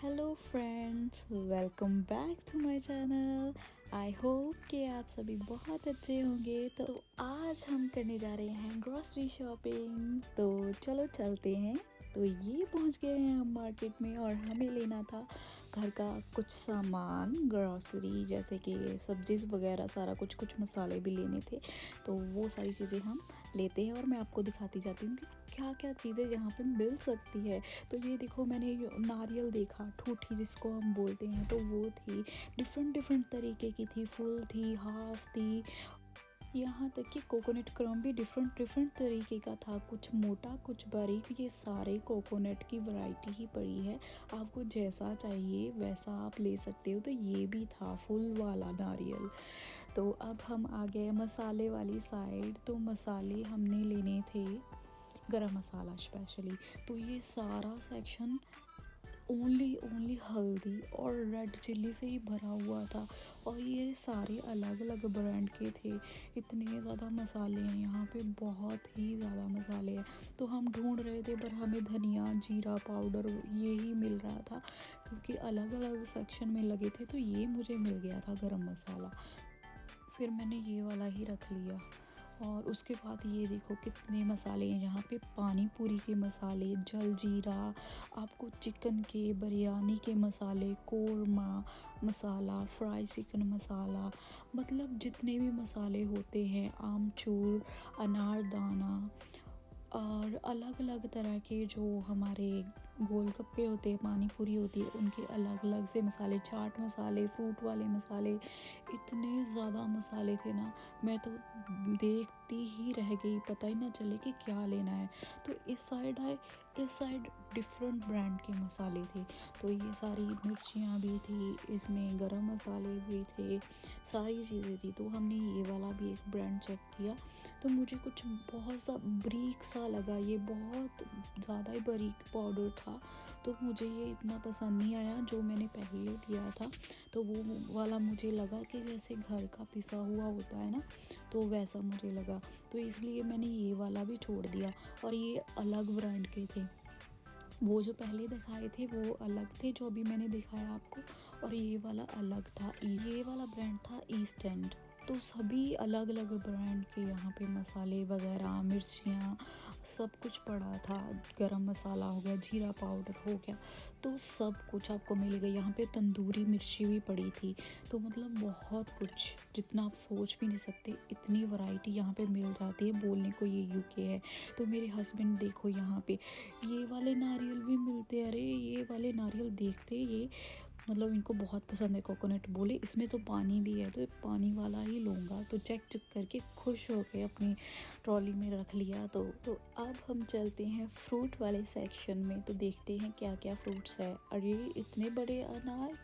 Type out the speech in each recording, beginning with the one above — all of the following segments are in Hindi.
Hello friends, welcome back to my channel. I hope कि आप सभी बहुत अच्छे होंगे। तो आज हम करने जा रहे हैं ग्रॉसरी शॉपिंग। तो चलो चलते हैं। तो ये पहुंच गए हैं हम मार्केट में और हमें लेना था घर का कुछ सामान, ग्रॉसरी जैसे कि सब्जी वगैरह, सारा कुछ मसाले भी लेने थे। तो वो सारी चीज़ें हम लेते हैं और मैं आपको दिखाती जाती हूँ कि क्या क्या चीज़ें यहाँ पे मिल सकती है। तो ये देखो, मैंने नारियल देखा, ठूठी जिसको हम बोलते हैं, तो वो थी डिफरेंट तरीके की थी, फुल थी, हाफ थी, यहाँ तक कि कोकोनट क्रम भी डिफरेंट तरीके का था, कुछ मोटा कुछ बारीक। ये सारे कोकोनट की वैरायटी ही पड़ी है, आपको जैसा चाहिए वैसा आप ले सकते हो। तो ये भी था फुल वाला नारियल। तो अब हम आ गए मसाले वाली साइड। तो मसाले हमने लेने थे, गरम मसाला स्पेशली। तो ये सारा सेक्शन ओनली हल्दी और रेड चिल्ली से ही भरा हुआ था और ये सारे अलग अलग ब्रांड के थे। इतने ज़्यादा मसाले हैं यहाँ पे, बहुत ही ज़्यादा मसाले हैं। तो हम ढूंढ रहे थे पर हमें धनिया, जीरा पाउडर ये ही मिल रहा था क्योंकि अलग अलग सेक्शन में लगे थे। तो ये मुझे मिल गया था गरम मसाला, फिर मैंने ये वाला ही रख लिया। और उसके बाद ये देखो कितने मसाले हैं यहाँ पे, पानी पूरी के मसाले, जल जीरा, आपको चिकन के, बिरयानी के मसाले, कोरमा मसाला, फ्राई चिकन मसाला, मतलब जितने भी मसाले होते हैं, आमचूर, अनारदाना और अलग अलग तरह के जो हमारे गोलगप्पे होते हैं, पानी पूरी होती है, उनके अलग अलग से मसाले, चाट मसाले, फ्रूट वाले मसाले, इतने ज़्यादा मसाले थे ना, मैं तो देखती ही रह गई, पता ही ना चले कि क्या लेना है। तो इस साइड आए, इस साइड डिफरेंट ब्रांड के मसाले थे। तो ये सारी मिर्चियाँ भी थी, इसमें गरम मसाले भी थे, सारी चीज़ें थी। तो हमने ये वाला भी एक ब्रांड चेक किया, तो मुझे कुछ बहुत सा बारीक सा लगा, ये बहुत ज़्यादा ही बारीक पाउडर था। तो मुझे ये इतना पसंद नहीं आया जो मैंने पहले लिया था। तो वो वाला मुझे लगा कि जैसे घर का पिसा हुआ होता है ना, तो वैसा मुझे लगा। तो इसलिए मैंने ये वाला भी छोड़ दिया। और ये अलग ब्रांड के थे, वो जो पहले दिखाए थे वो अलग थे जो अभी मैंने दिखाया आपको, और ये वाला अलग था। ये वाला ब्रांड था ईस्ट एंड। तो सभी अलग अलग ब्रांड के यहाँ पे मसाले वगैरह, मिर्चियाँ, सब कुछ पड़ा था। गरम मसाला हो गया, जीरा पाउडर हो गया, तो सब कुछ आपको मिल गया। यहाँ पे तंदूरी मिर्ची भी पड़ी थी। तो मतलब बहुत कुछ, जितना आप सोच भी नहीं सकते, इतनी वैरायटी यहाँ पे मिल जाती है। बोलने को ये यूके है। तो मेरे हस्बैंड देखो यहाँ पे ये वाले नारियल भी मिलते हैं। अरे ये वाले नारियल देखते, ये मतलब इनको बहुत पसंद है कोकोनट, बोले इसमें तो पानी भी है, तो ये पानी वाला ही लूँगा। तो चेक करके खुश हो के अपनी ट्रॉली में रख लिया। तो अब हम चलते हैं फ्रूट वाले सेक्शन में। तो देखते हैं क्या क्या फ्रूट्स है। अरे इतने बड़े अनार,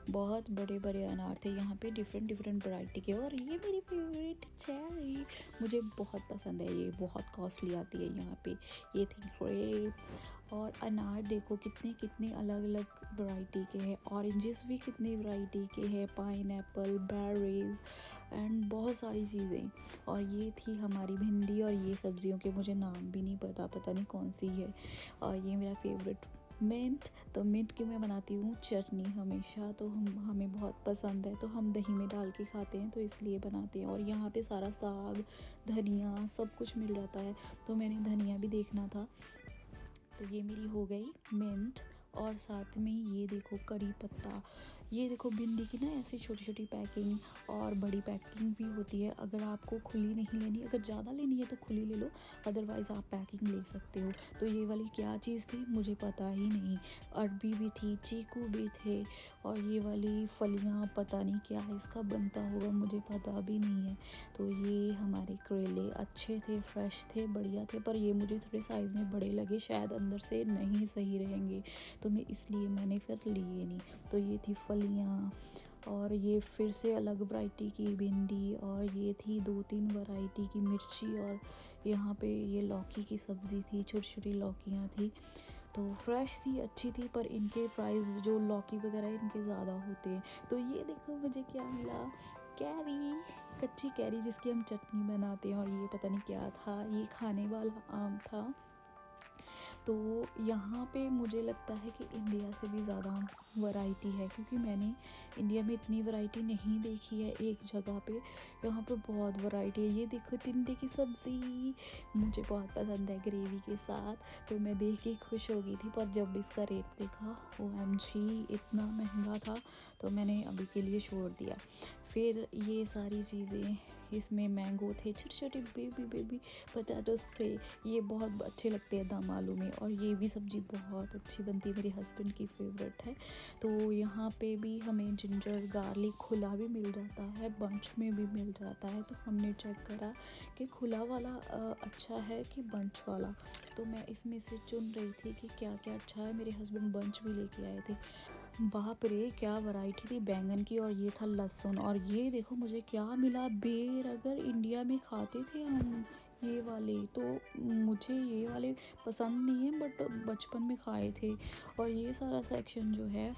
बहुत बड़े बड़े अनार थे यहाँ पे, डिफरेंट वैरायटी के। और ये मेरी फेवरेट चेरी, मुझे बहुत पसंद है, ये बहुत कॉस्टली आती है यहाँ पे। ये थी ग्रेप्स। और अनार देखो कितने अलग अलग वैरायटी के हैं। ऑरेंजेस भी कितने वैरायटी के हैं, पाइनएप्पल, बेरीज एंड बहुत सारी चीज़ें। और ये थी हमारी भिंडी, और ये सब्जियों के मुझे नाम भी नहीं पता नहीं कौन सी है। और ये मेरा फेवरेट मिंट। तो मिंट की मैं बनाती हूँ चटनी हमेशा, तो हमें बहुत पसंद है, तो हम दही में डाल के खाते हैं, तो इसलिए बनाते हैं। और यहाँ पे सारा साग, धनिया सब कुछ मिल जाता है, तो मैंने धनिया भी देखना था। तो ये मेरी हो गई मिंट। और साथ में ये देखो करी पत्ता, ये देखो भिंडी की ना ऐसी छोटी पैकिंग, और बड़ी पैकिंग भी होती है। अगर आपको खुली नहीं लेनी, अगर ज़्यादा लेनी है तो खुली ले लो, अदरवाइज़ आप पैकिंग ले सकते हो। तो ये वाली क्या चीज़ थी मुझे पता ही नहीं। अरबी भी थी, चीकू भी थे, और ये वाली फलियाँ पता नहीं क्या इसका बनता होगा, मुझे पता भी नहीं है। तो ये हमारे करेले अच्छे थे, फ्रेश थे, बढ़िया थे, पर ये मुझे थोड़े साइज़ में बड़े लगे, शायद अंदर से नहीं सही रहेंगे, तो मैं इसलिए मैंने फिर लिए नहीं। तो ये थी फलियाँ, और ये फिर से अलग वैरायटी की भिंडी, और ये थी 2-3 वैरायटी की मिर्ची, और यहाँ पे ये लौकी की सब्ज़ी थी, छोटी लौकियाँ थी। तो फ्रेश थी, अच्छी थी, पर इनके प्राइस जो लौकी वगैरह इनके ज़्यादा होते हैं। तो ये देखो मुझे क्या मिला, कैरी, कच्ची कैरी जिसकी हम चटनी बनाते हैं। और ये पता नहीं क्या था, ये खाने वाला आम था। तो यहाँ पे मुझे लगता है कि इंडिया से भी ज़्यादा वैरायटी है, क्योंकि मैंने इंडिया में इतनी वैरायटी नहीं देखी है एक जगह पे। यहाँ पे बहुत वैरायटी है। ये देखो टिंडे की सब्ज़ी, मुझे बहुत पसंद है ग्रेवी के साथ, तो मैं देख के खुश हो गई थी। पर जब इसका रेट देखा, OMG इतना महंगा था, तो मैंने अभी के लिए छोड़ दिया। फिर ये सारी चीज़ें, इसमें मैंगो थे, छोटे छोटे बेबी पोटैटोस थे, ये बहुत अच्छे लगते हैं दम आलू में। और ये भी सब्ज़ी बहुत अच्छी बनती है, मेरे हस्बैंड की फेवरेट है। तो यहाँ पे भी हमें जिंजर गार्लिक खुला भी मिल जाता है, बंच में भी मिल जाता है। तो हमने चेक करा कि खुला वाला अच्छा है कि बंच वाला। तो मैं इसमें से चुन रही थी कि क्या क्या अच्छा है। मेरे हस्बैंड बंच भी लेके आए थे। बाप रे क्या वैरायटी थी बैंगन की। और ये था लहसुन। और ये देखो मुझे क्या मिला, बेर। अगर इंडिया में खाते थे हम ये वाले, तो मुझे ये वाले पसंद नहीं है, बट बचपन में खाए थे। और ये सारा सेक्शन जो है,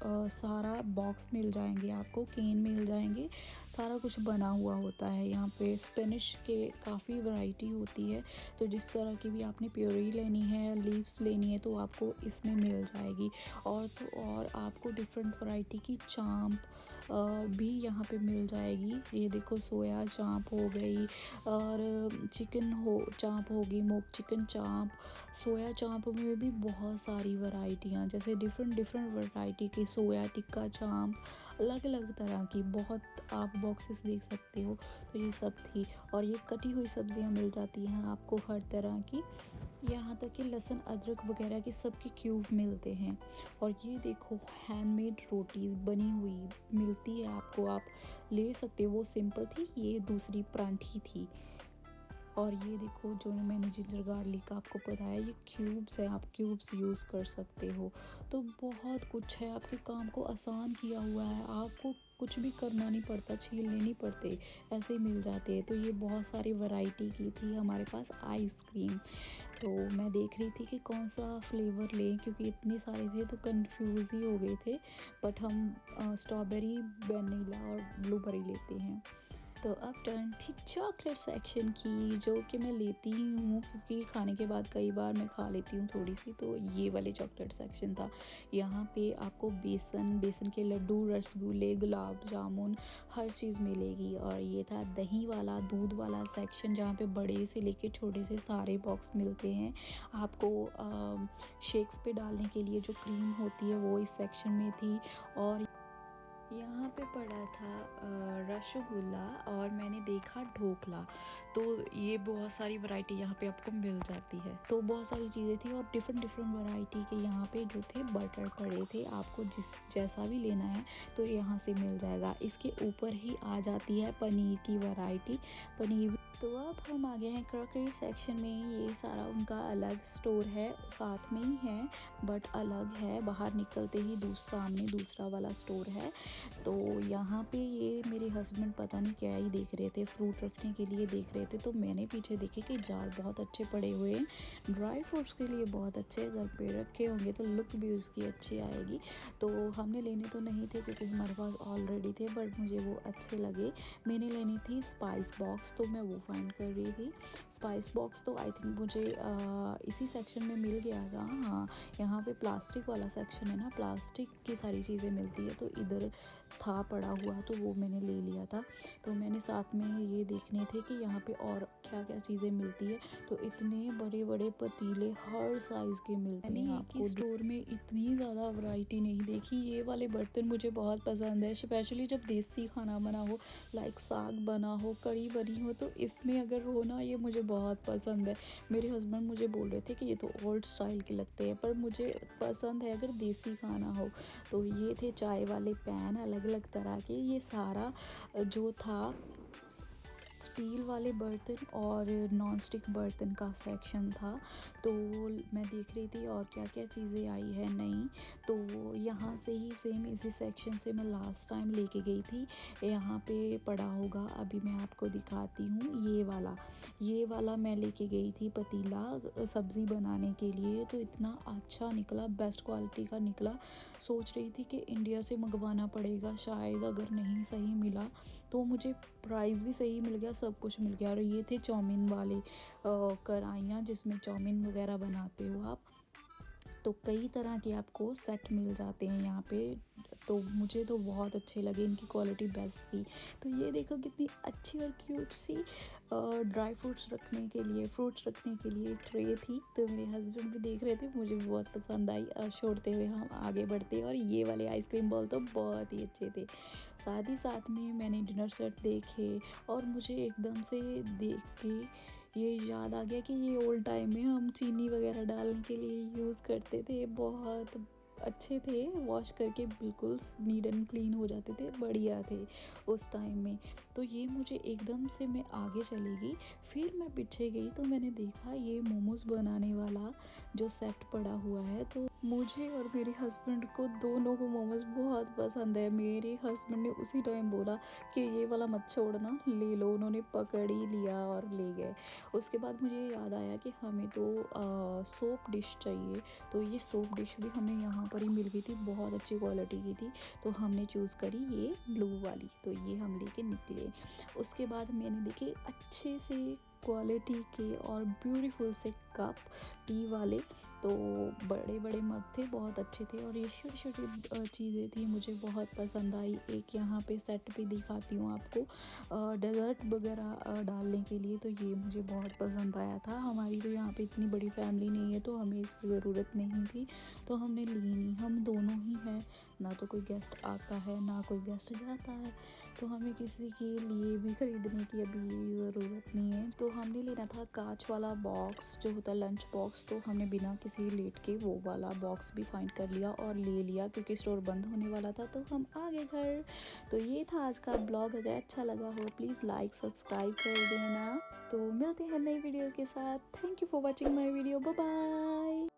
सारा बॉक्स मिल जाएंगे आपको, केन मिल जाएंगे, सारा कुछ बना हुआ होता है। यहाँ पे स्पेनिश के काफ़ी वैरायटी होती है, तो जिस तरह की भी आपने प्योरी लेनी है, लीव्स लेनी है, तो आपको इसमें मिल जाएगी। और तो और आपको डिफरेंट वैरायटी की चांप भी यहाँ पे मिल जाएगी। ये देखो सोया चांप हो गई, और चिकन चांप होगी, मोक चिकन चांप। सोया चांप में भी बहुत सारी वैरायटियाँ, जैसे डिफरेंट वैरायटी की सोया टिक्का चांप, अलग अलग तरह की बहुत आप बॉक्सेस देख सकते हो। तो ये सब थी। और ये कटी हुई सब्जियां मिल जाती हैं आपको हर तरह की, यहाँ तक कि लहसुन अदरक वगैरह के सब के क्यूब मिलते हैं। और ये देखो हैंडमेड रोटीज़ बनी हुई मिलती है आपको, आप ले सकते हो। वो सिंपल थी, ये दूसरी परांठी थी। और ये देखो जो मैंने जिंजर गार्लिक आपको बताया, ये क्यूब्स है, आप क्यूब्स यूज़ कर सकते हो। तो बहुत कुछ है, आपके काम को आसान किया हुआ है, आपको कुछ भी करना नहीं पड़ता, छीलने नहीं पड़ते, ऐसे ही मिल जाते हैं। तो ये बहुत सारी वैरायटी की थी हमारे पास आइसक्रीम। तो मैं देख रही थी कि कौन सा फ्लेवर लें, क्योंकि इतने सारे थे तो कंफ्यूज ही हो गए थे। बट हम स्ट्रॉबेरी, वनीला और ब्लूबेरी लेते हैं। तो अब टर्न थी चॉकलेट सेक्शन की, जो कि मैं लेती ही हूँ, क्योंकि खाने के बाद कई बार मैं खा लेती हूँ थोड़ी सी। तो ये वाले चॉकलेट सेक्शन था। यहाँ पे आपको बेसन के लड्डू, रसगुल्ले, गुलाब जामुन, हर चीज़ मिलेगी। और ये था दही वाला, दूध वाला सेक्शन, जहाँ पे बड़े से लेके छोटे से सारे बॉक्स मिलते हैं आपको। शेक्स पे डालने के लिए जो क्रीम होती है वो इस सेक्शन में थी। और यहाँ पे पड़ा था रसगुल्ला, और मैंने देखा ढोकला। तो ये बहुत सारी वैरायटी यहाँ पे आपको मिल जाती है। तो बहुत सारी चीज़ें थी, और डिफरेंट वैरायटी के यहाँ पे जो थे बटर पड़े थे। आपको जैसा भी लेना है तो यहाँ से मिल जाएगा। इसके ऊपर ही आ जाती है पनीर की वैरायटी, पनीर। तो अब हम आ गए हैं क्रॉकरी सेक्शन में। ये सारा उनका अलग स्टोर है, साथ में ही है बट अलग है। बाहर निकलते ही सामने दूसरा वाला स्टोर है। तो यहाँ पे ये मेरे हस्बैंड पता नहीं क्या ही देख रहे थे, फ्रूट रखने के लिए देख रहे थे। तो मैंने पीछे देखे कि जार बहुत अच्छे पड़े हुए हैं, ड्राई फ्रूट्स के लिए बहुत अच्छे, घर पे रखे होंगे तो लुक भी उसकी अच्छी आएगी। तो हमने लेने तो नहीं थे, क्योंकि हमारे पास ऑलरेडी थे, बट मुझे वो अच्छे लगे। मैंने लेनी थी स्पाइस बॉक्स, तो मैं वो फाइंड कर रही थी। स्पाइस बॉक्स तो आई थिंक मुझे इसी सेक्शन में मिल गया था। हाँ, यहाँ पे प्लास्टिक वाला सेक्शन है ना, प्लास्टिक की सारी चीज़ें मिलती है, तो इधर था पड़ा हुआ, तो वो मैंने ले लिया था। तो मैंने साथ में ये देखने थे कि यहाँ पे और क्या क्या चीज़ें मिलती है। तो इतने बड़े बड़े पतीले हर साइज़ के मिलते हैं आपको। स्टोर में इतनी ज़्यादा वैरायटी नहीं देखी। ये वाले बर्तन मुझे बहुत पसंद है, स्पेशली जब देसी खाना बना हो, लाइक साग बना हो, कढ़ी बनी हो, तो इसमें अगर हो ना, ये मुझे बहुत पसंद है। मेरे हस्बैंड मुझे बोल रहे थे कि ये तो ओल्ड स्टाइल के लगते हैं, पर मुझे पसंद है अगर देसी खाना हो। तो ये थे चाय वाले पैन, अलग अलग तरह के। ये सारा जो था स्टील वाले बर्तन और नॉन स्टिक बर्तन का सेक्शन था। तो मैं देख रही थी और क्या क्या चीज़ें आई है नई। तो यहाँ से ही सेम इसी सेक्शन से मैं लास्ट टाइम लेके गई थी। यहाँ पे पड़ा होगा, अभी मैं आपको दिखाती हूँ। ये वाला मैं लेके गई थी पतीला सब्ज़ी बनाने के लिए। तो इतना अच्छा निकला, बेस्ट क्वालिटी का निकला। सोच रही थी कि इंडिया से मंगवाना पड़ेगा शायद, अगर नहीं सही मिला तो। मुझे प्राइस भी सही मिल गया, सब कुछ मिल गया। और ये थे चाउमीन वाले कढ़ाइयाँ, जिसमें चाउमीन वगैरह बनाते हो आप। तो कई तरह के आपको सेट मिल जाते हैं यहाँ पे। तो मुझे तो बहुत अच्छे लगे, इनकी क्वालिटी बेस्ट थी। तो ये देखो कितनी अच्छी और क्यूट सी ड्राई फ्रूट्स रखने के लिए, फ्रूट्स रखने के लिए ट्रे थी। तो मेरे हस्बैंड भी देख रहे थे, मुझे भी बहुत पसंद आई। और छोड़ते हुए हम आगे बढ़ते, और ये वाले आइसक्रीम बॉल तो बहुत ही अच्छे थे। साथ ही साथ में मैंने डिनर सेट देखे, और मुझे एकदम से देख के ये याद आ गया कि ये ओल्ड टाइम में हम चीनी वगैरह डालने के लिए यूज़ करते थे। बहुत अच्छे थे, वॉश करके बिल्कुल नीट एंड क्लीन हो जाते थे, बढ़िया थे उस टाइम में। तो ये मुझे एकदम से, मैं आगे चली गई, फिर मैं पीछे गई तो मैंने देखा ये मोमोज़ बनाने वाला जो सेट पड़ा हुआ है। तो मुझे और मेरे हस्बैंड को दोनों को मोमोज़ बहुत पसंद है। मेरे हस्बैंड ने उसी टाइम बोला कि ये वाला मत छोड़ना, ले लो। उन्होंने पकड़ ही लिया और ले गए। उसके बाद मुझे याद आया कि हमें तो सोप डिश चाहिए। तो ये सोप डिश भी हमें यहाँ पर ही मिल गई थी, बहुत अच्छी क्वालिटी की थी। तो हमने चूज़ करी ये ब्लू वाली, तो ये हम लेके निकले। उसके बाद मैंने देखे अच्छे से क्वालिटी के और ब्यूटीफुल से कप टी वाले। तो बड़े बड़े मग थे, बहुत अच्छे थे, और ये छोटी छोटी चीज़ें थी, मुझे बहुत पसंद आई। एक यहाँ पे सेट भी दिखाती हूँ आपको, डेज़र्ट वगैरह डालने के लिए। तो ये मुझे बहुत पसंद आया था। हमारी तो यहाँ पे इतनी बड़ी फैमिली नहीं है, तो हमें इसकी ज़रूरत नहीं थी, तो हमने ली नहीं। हम दोनों ही हैं, ना तो कोई गेस्ट आता है ना कोई गेस्ट जाता है, तो हमें किसी के लिए भी ख़रीदने की अभी ज़रूरत नहीं है। तो हमने लेना था कांच वाला बॉक्स जो होता है लंच बॉक्स। तो हमने बिना किसी लेट के वो वाला बॉक्स भी फाइंड कर लिया और ले लिया, क्योंकि स्टोर बंद होने वाला था। तो हम आ गए घर। तो ये था आज का ब्लॉग। अगर अच्छा लगा हो प्लीज़ लाइक सब्सक्राइब कर देना। तो मिलते हैं नई वीडियो के साथ। Thank you for watching my video. Bye bye.